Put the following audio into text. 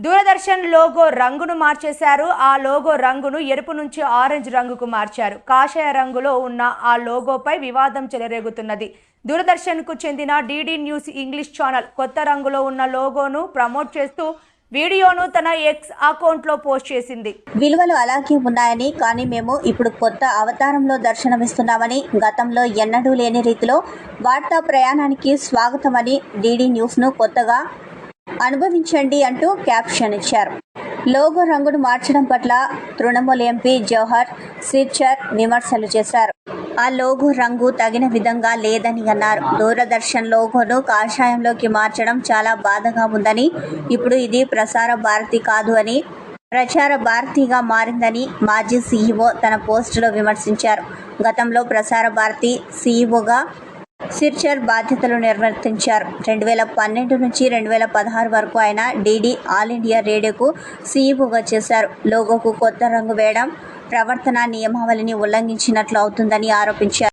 Doordarshan logo రంగును మార్చేశారు. ఆ లోగో రంగును ఎరుపు నుంచి ఆరెంజ్ రంగుకు మార్చారు. కాషాయ రంగులో ఉన్న ఆ లోగోపై వివాదం చెలరేగుతున్నది. దూరదర్శన్కు చెందిన డిడి న్యూస్ ఇంగ్లీష్ ఛానల్ కొత్త రంగులో ఉన్న లోగోను ప్రమోట్ చేస్తూ వీడియోను తన ఎక్స్ అకౌంట్లో పోస్ట్ చేసింది. విలువలు అలాగే ఉన్నాయని, కానీ మేము ఇప్పుడు కొత్త అవతారంలో దర్శనమిస్తున్నామని, గతంలో ఎన్నడూ లేని రీతిలో వార్తా ప్రయాణానికి స్వాగతమని, డిడి న్యూస్ను కొత్తగా అనుభవించండి అంటూ క్యాప్షన్ ఇచ్చారు. లోగో రంగును మార్చడం పట్ల తృణమూల్ ఎంపీ జవహర్ సిర్చర్ విమర్శలు చేశారు. ఆ లోగో రంగు తగిన విధంగా లేదని అన్నారు. దూరదర్శన్ లోగోను కాషాయంలోకి మార్చడం చాలా బాధగా ఉందని, ఇప్పుడు ఇది ప్రసార భారతి కాదు అని ప్రచార భారతిగా మారిందని మాజీ సీఈఓ తన పోస్టులో విమర్శించారు. గతంలో ప్రసార భారతి సీఈఓగా సిర్చర్ బాధ్యతలు నిర్వర్తించారు. 2012 నుంచి 2016 వరకు ఆయన డిడి ఆల్ ఇండియా రేడియోకు సీఈఓగా చేశారు. లోగోకు కొత్త రంగు వేయడం ప్రవర్తన నియమావళిని ఉల్లంఘించినట్లు అవుతుందని ఆరోపించారు.